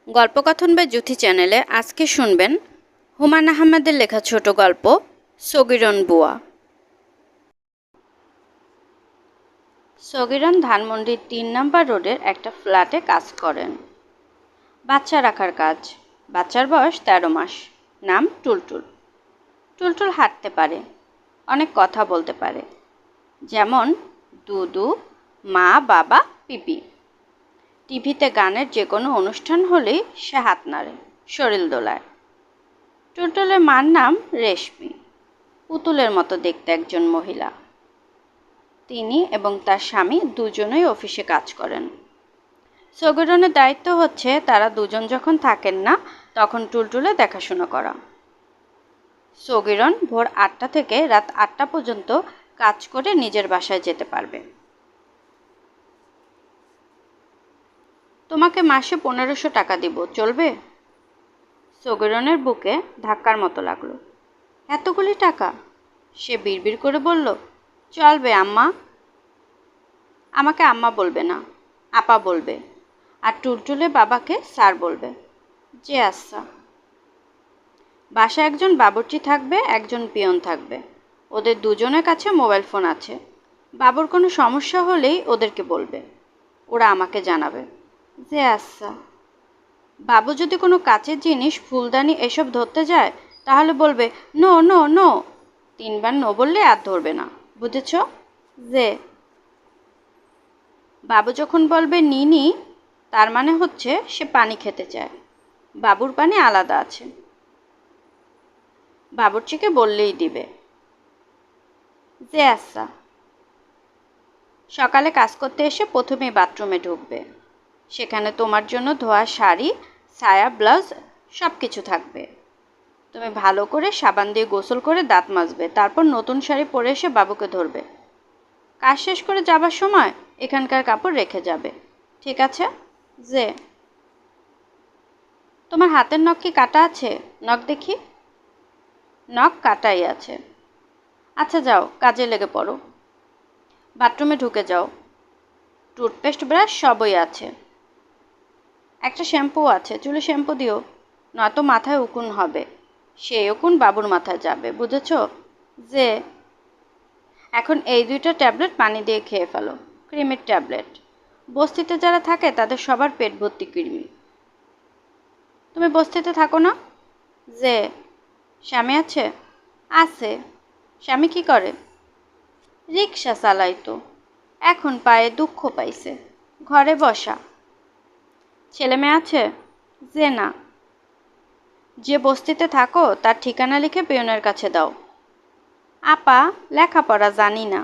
গল্পকথন by Juthi চ্যানেলে আজকে শুনবেন হুমায়ূন আহমেদের লেখা ছোট গল্প সগীরন বুয়া। সগীরন ধানমন্ডির ৩ নম্বর রোডের একটা ফ্ল্যাটে কাজ করেন। বাচ্চা রাখার কাজ। বাচ্চার বয়স ১৩ মাস। নাম টুলটুল। টুলটুল হাঁটতে পারে, অনেক কথা বলতে পারে, যেমন দুদু, মা, বাবা, পিপি। টিভিতে গানের যে কোনো অনুষ্ঠান হলেই সে হাত নাড়ে, শরীর দোলায়। টুলটুলের মার নাম রেশমি, পুতুলের মতো দেখতে একজন মহিলা। তিনি এবং তার স্বামী দুজনেই অফিসে কাজ করেন। সগীরনের দায়িত্ব হচ্ছে তারা দুজন যখন থাকেন না তখন টুলটুলে দেখাশোনা করা। সগীরন ভোর ৮টা থেকে রাত ৮টা পর্যন্ত কাজ করে নিজের বাসায় যেতে পারবে। তোমাকে মাসে ১৫০০ টাকা দিব, চলবে? সগীরনের বুকে ধাক্কার মতো লাগলো। এতগুলি টাকা? সে বিড়বিড় করে বলল, চলবে আম্মা। আমাকে আম্মা বলবে না, আপা বলবে, আর টুলটুলে বাবাকে স্যার বলবে। যে আচ্ছা। বাসায় একজন বাবুর্চি থাকবে, একজন পিয়ন থাকবে। ওদের দুজনের কাছে মোবাইল ফোন আছে। বাবুর কোনো সমস্যা হলেই ওদেরকে বলবে, ওরা আমাকে জানাবে। যে আচ্ছা। বাবু যদি কোনো কাচের জিনিস, ফুলদানি এসব ধরতে যায় তাহলে বলবে নো নো নো। ৩ বার নো বললে আর ধরবে না, বুঝেছ? যে বাবু যখন বলবে নিনি, তার মানে হচ্ছে সে পানি খেতে চায়। বাবুর পানি আলাদা আছে, বাবুর্চিকে বললেই দিবে। যে আচ্ছা। সকালে কাজ করতে এসে প্রথমেই বাথরুমে ঢুকবে। সেখানে তোমার জন্য ধোয়া শাড়ি, সায়া, ব্লাউজ সব কিছু থাকবে। তুমি ভালো করে সাবান দিয়ে গোসল করে দাঁত মাজবে, তারপর নতুন শাড়ি পরে এসে বাবুকে ধরবে। কাজ শেষ করে যাবার সময় এখানকার কাপড় রেখে যাবে, ঠিক আছে? যে তোমার হাতের নখ কি কাটা আছে? নখ দেখি। নখ কাটাই আছে। আচ্ছা যাও, কাজে লেগে পড়ো। বাথরুমে ঢুকে যাও। টুথপেস্ট, ব্রাশ সবই আছে। একটা শ্যাম্পু আছে, চুলে শ্যাম্পু দিও, নয়তো মাথায় উকুন হবে। সেই উকুন বাবুর মাথায় যাবে, বুঝেছ? যে এখন এই 2টা ট্যাবলেট পানি দিয়ে খেয়ে ফেলো, কৃমির ট্যাবলেট। বস্তিতে যারা থাকে তাদের সবার পেট ভর্তি কৃমি। তুমি বস্তিতে থাকো না? যে স্বামী আছে? আছে। স্বামী কি করে? রিক্সা চালাইতো, এখন পায়ে দুঃখ পাইছে, ঘরে বসা। ছেলে মেয়ে আছে? যে না। যে বস্তিতে থাকো তার ঠিকানা লিখে পিয়নের কাছে দাও। আপা, লেখাপড়া জানি না।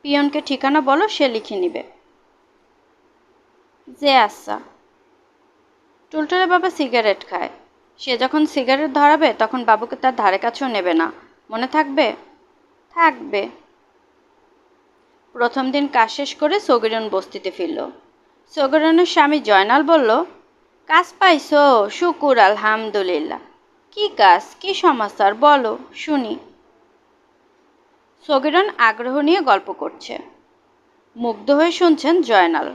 পিয়নকে ঠিকানা বলো, সে লিখে নিবে। যে আচ্ছা। টুলটুলে বাবা সিগারেট খায়। সে যখন সিগারেট ধরাবে তখন বাবুকে তার ধারে কাছেও নেবে না, মনে থাকবে? থাকবে। প্রথম দিন কাজ শেষ করে সগীরন বস্তিতে ফিরল। সগীরনের স্বামী জয়নাল বলল, কাজ পাইছো? শুকুর আলহামদুলিল্লাহ। কি কাজ, কি সমাচার বলো শুনি। সগীরন আগ্রহ নিয়ে গল্প করছে। মুগ্ধ হয়ে শুনছেন জয়নাল।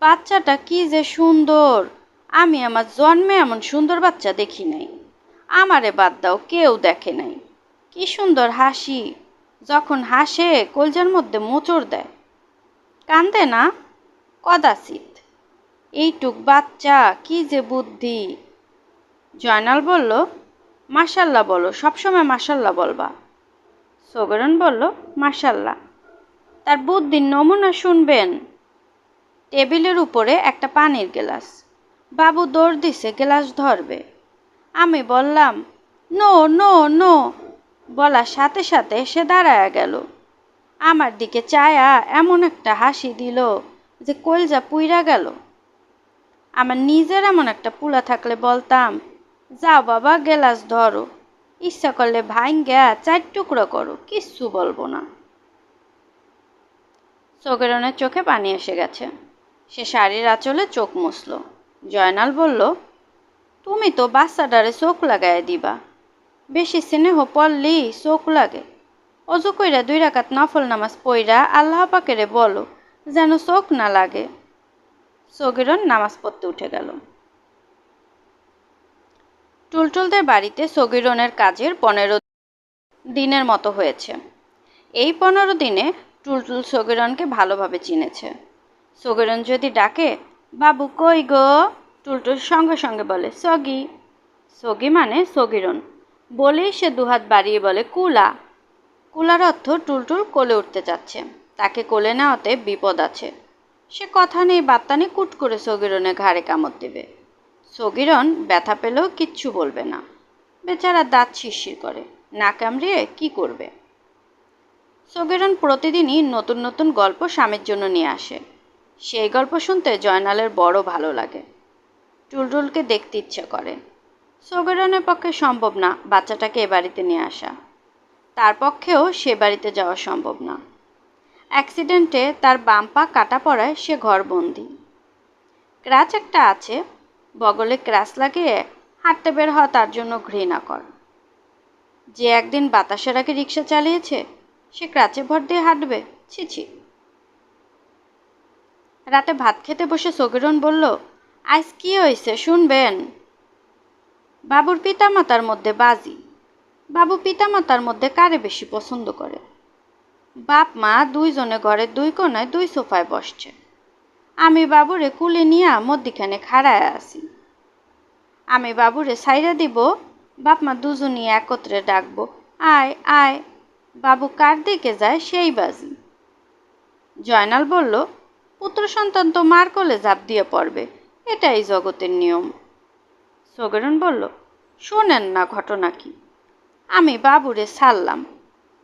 বাচ্চাটা কি যে সুন্দর, আমি আমার জন্মে এমন সুন্দর বাচ্চা দেখি নাই। আমারে বাদ দাও, কেউ দেখে নাই। কি সুন্দর হাসি, যখন হাসে কলজার মধ্যে মোচড় দেয়। কান্দে না? কদাচিৎ। এইটুক বাচ্চা, কি যে বুদ্ধি। জয়নাল বলল, মাশাল্লাহ বলো, সবসময় মাশাল্লাহ বলবা। সগীরন বলল, মাশাল্লাহ। তার বুদ্ধির নমুনা শুনবেন। টেবিলের উপরে একটা পানির গ্লাস। বাবু দৌড় দিছে গ্লাস ধরবে। আমি বললাম নো নো নো, বলার সাথে সাথে সে দাঁড়ায়া গেল। আমার দিকে চায়া এমন একটা হাসি দিল যে কলজা পুইরা গেল। আমার নিজের এমন একটা পুলা থাকলে বলতাম, যাও বাবা গ্লাস ধরো, ইচ্ছা করলে ভাইঙ্গা 4 টুকরো করো, কিচ্ছু বলবো না। সগীরনের চোখে পানি এসে গেছে। সে শাড়ির আঁচলে চোখ মুছল। জয়নাল বলল, তুমি তো বাচ্চাটারে চোখ লাগাইয়া দিবা। বেশি স্নেহ পড়লি চোখ লাগে। অজু কইরা 2 রাকাত নফল নামাজ পইরা আল্লাহ পাকেরে বলো যেন চোখ না লাগে। সগিরন নামাজ পড়তে উঠে গেল। টুলটুলদের বাড়িতে সগিরনের কাজের 15 দিনের মতো হয়েছে। এই 15 দিনে টুলটুল সগিরনকে ভালোভাবে চিনেছে। সগিরন যদি ডাকে, বাবু কই গো, টুলটুল সঙ্গে সঙ্গে বলে সগি। সগি মানে সগিরন। বলেই সে দুহাত বাড়িয়ে বলে কুলা। কুলার অর্থ টুলটুল কোলে উঠতে যাচ্ছে, তাকে কোলে নেওয়াতে বিপদ আছে। সে কথা নেই বার্তা নেই, কুট করে সগিরনের ঘাড়ে কামড় দেবে। সগিরন ব্যথা পেলেও কিচ্ছু বলবে না, বেচারা দাঁত শিরশির করে, না কামড়িয়ে কি করবে। সগিরন প্রতিদিনই নতুন নতুন গল্প স্বামীর জন্য নিয়ে আসে। সেই গল্প শুনতে জয়নালের বড় ভালো লাগে। টুলটুলকে দেখতে ইচ্ছে করে। সগিরনের পক্ষে সম্ভব না বাচ্চাটাকে এ বাড়িতে নিয়ে আসা, তার পক্ষেও সে বাড়িতে যাওয়া সম্ভব না। অ্যাক্সিডেন্টে তার বাম পা কাটা পড়ায় সে ঘরবন্দি। ক্রাচ একটা আছে, বগলে ক্রাচ লাগিয়ে হাঁটতে বের হওয়া তার জন্য ঘৃণাকর। যে একদিন বাতাসের আগে রিক্সা চালিয়েছে সে ক্রাচে ভর দিয়ে হাঁটবে, ছি ছি। রাতে ভাত খেতে বসে সগিরন বলল, আজ কি হয়েছে শুনবেন? বাবুর পিতামাতার মধ্যে বাজি। বাবু পিতামাতার মধ্যে কারে বেশি পছন্দ করে? বাপ মা দুইজনে ঘরের দুই কোণায় দুই সোফায় বসছে। আমি বাবুরে কুলে নিয়া মধ্যিখানে খাড়ায় আছি। আমি বাবুরে সাইরা দিব, বাপ মা দুজনই একত্রে ডাকবো, আয় আয়। বাবু কার দিকে যায় সেই বাজি। জয়নাল বলল, পুত্র সন্তান তো মার কোলে ঝাঁপ দিয়ে পড়বে, এটাই জগতের নিয়ম। সগিরন বলল, শোনেন না ঘটনা কি। আমি বাবুরে ছাড়লাম,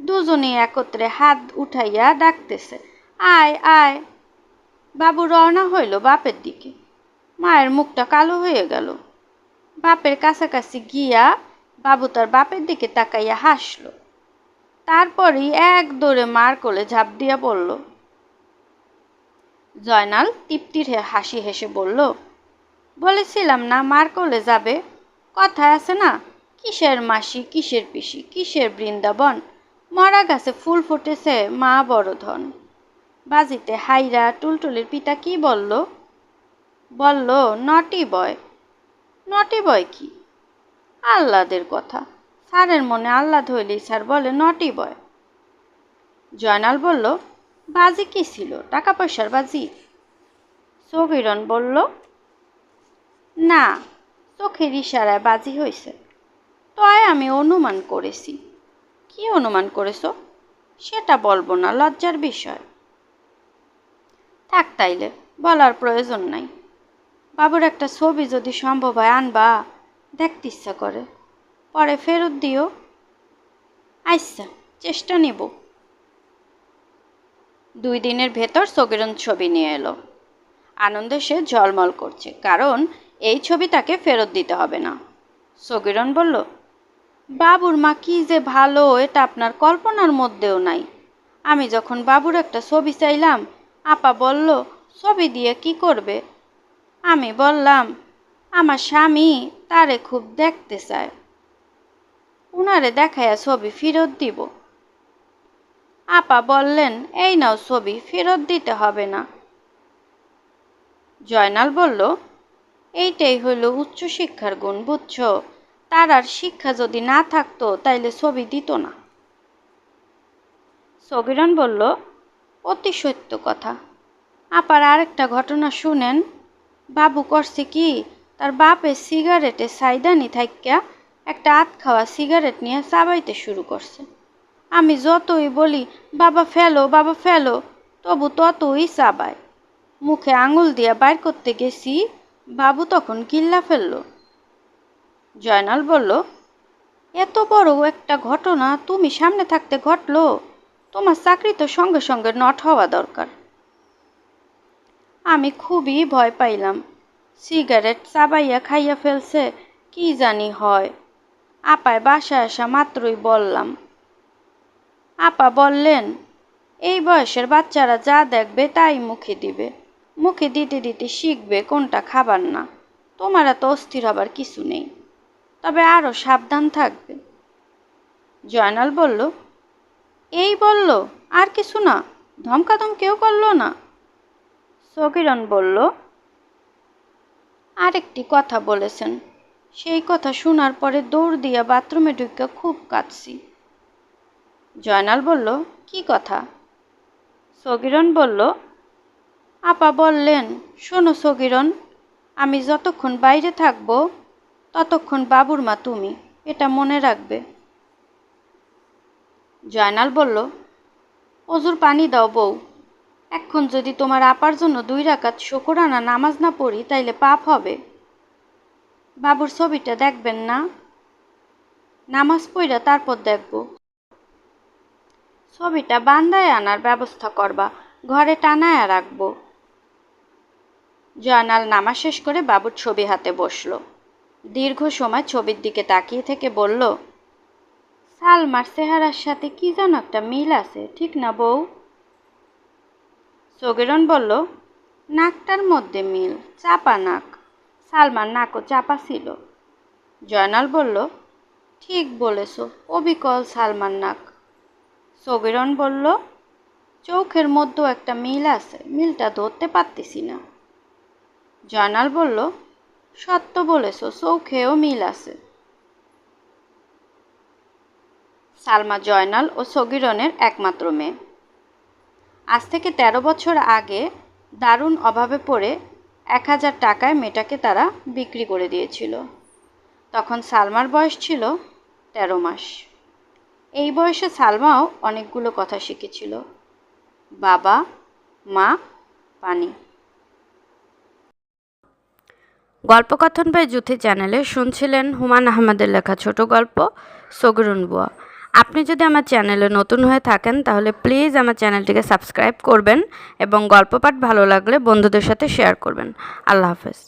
দুজনেই একত্রে হাত উঠাইয়া ডাকতেছে, আয় আয়। বাবু রওনা হইল বাপের দিকে। মায়ের মুখটা কালো হয়ে গেল। বাপের কাছাকাছি গিয়া বাবু তার বাপের দিকে তাকাইয়া হাসল। তারপরই এক দৌড়ে মার কোলে ঝাঁপ দিয়া পড়ল। জয়নাল তৃপ্তির হাসি হেসে বলল, বলেছিলাম না মার কোলে যাবে। কথায় আছে না, কিসের মাসি কিসের পিসি কিসের বৃন্দাবন, মরা গাছে ফুল ফুটেছে মা বড় ধন। বাজিতে হাইরা টুলটুলির পিতা কি বলল? বলল নটি বয়। নটি বয় কি? আহ্লাদের কথা। স্যারের মনে আহ্লাদ হইলেই স্যার বলে নটি বয়। জয়নাল বলল, বাজি কি ছিল, টাকা পয়সার বাজি? সগিরন বলল, না, চোখের ইশারায় বাজি হয়েছে। তয় আমি অনুমান করেছি। কি অনুমান করেছ? সেটা বলবো না, লজ্জার বিষয়। থাক তাইলে, বলার প্রয়োজন নাই। বাবুর একটা ছবি যদি সম্ভব হয় আনবা, দেখতে ইচ্ছা করে, পরে ফেরত দিও। আচ্ছা, চেষ্টা নিব। 2 দিনের ভেতর সগিরন ছবি নিয়ে এলো। আনন্দে সে ঝলমল করছে, কারণ এই ছবি তাকে ফেরত দিতে হবে না। সগিরন বলল, বাবুর মা কি যে ভালো, এটা আপনার কল্পনার মধ্যেও নাই। আমি যখন বাবুর একটা ছবি চাইলাম, আপা বলল ছবি দিয়ে কি করবে। আমি বললাম আমার স্বামী তারে খুব দেখতে চায়, উনারে দেখাইয়া ছবি ফেরত দিব। আপা বললেন, এই নাও ছবি, ফেরত দিতে হবে না। জয়নাল বলল, এইটাই হইল উচ্চশিক্ষার গুণ, বুঝছ? তার আর শিক্ষা যদি না থাকতো তাইলে ছবি দিত না। সগিরন বলল, অতি সত্য কথা। আপার আরেকটা ঘটনা শুনেন। বাবু করছে কি, তার বাপের সিগারেটে সাইদানি থাইক্যা একটা আধ খাওয়া সিগারেট নিয়ে চাবাইতে শুরু করছে। আমি যতই বলি বাবা ফেলো বাবা ফেলো, তবু ততই চাবায়। মুখে আঙুল দিয়া বাইর করতে গেছি, বাবু তখন গিল্লা ফেলল। জয়নাল বলল, এত বড় একটা ঘটনা তুমি সামনে থাকতে ঘটলো? তোমার চাকরি তো সঙ্গে সঙ্গে নট হওয়া দরকার। আমি খুবই ভয় পাইলাম। সিগারেট চাবাইয়া খাইয়া ফেলছে, কি জানি হয়। আপায় বাসায় আসা মাত্রই বললাম। আপা বললেন, এই বয়সের বাচ্চারা যা দেখবে তাই মুখে দিবে, মুখে দিতে দিতে শিখবে কোনটা খাবার না। তোমার এত অস্থির হবার কিছু নেই, তবে আরও সাবধান থাকবে। জয়নাল বলল, এই বলল, আর কিছু না? ধমকাধমকিও করলো না? সগিরন বলল, আরেকটি কথা বলেছেন, সেই কথা শোনার পরে দৌড় দিয়া বাথরুমে ঢুকে খুব কাঁদছি। জয়নাল বলল, কি কথা? সগিরন বলল, আপা বললেন, শোনো সগিরন, আমি যতক্ষণ বাইরে থাকবো ততক্ষণ বাবুর মা তুমি, এটা মনে রাখবে। জয়নাল বলল, অজুর পানি দাও বউ, এখন যদি তোমার আপার জন্য 2 রাকাত শুকরানা নামাজ না পড়ি তাইলে পাপ হবে। বাবুর ছবিটা দেখবেন না? নামাজ পড়া তারপর দেখব। ছবিটা বান্দায় আনার ব্যবস্থা করবা, ঘরে টানায়া রাখবো। জয়নাল নামাজ শেষ করে বাবুর ছবি হাতে বসল। দীর্ঘ সময় ছবির দিকে তাকিয়ে থেকে বলল, সালমার চেহারার সাথে কি যেন একটা মিল আছে, ঠিক না বউ? সগিরন বলল, নাকটার মধ্যে মিল, চাপা নাক। সালমার নাকও চাপা ছিল। জয়নাল বলল, ঠিক বলেছ, অবিকল সালমার নাক। সগিরন বলল, চোখের মধ্যেও একটা মিল আছে, মিলটা ধরতে পারতেছি না। জয়নাল বলল, সত্য বলেছ, চোখেও মিল আছে। সালমা জয়নাল ও সগিরনের একমাত্র মেয়ে। আজ থেকে 13 বছর আগে দারুণ অভাবে পড়ে 1000 টাকায় মেয়েটাকে তারা বিক্রি করে দিয়েছিল। তখন সালমার বয়স ছিল 13 মাস। এই বয়সে সালমাও অনেকগুলো কথা শিখেছিল, বাবা, মা, পানি। গল্পকথন বাই জুথি চ্যানেলে শুনছিলেন হুমায়ূন আহমেদের লেখা ছোট গল্প সগিরন বুয়া। আপনি যদি আমার চ্যানেলে নতুন হয়ে থাকেন তাহলে প্লিজ আমার চ্যানেলটিকে সাবস্ক্রাইব করবেন এবং গল্প পাঠ ভালো লাগলে বন্ধুদের সাথে শেয়ার করবেন। আল্লাহ হাফেজ।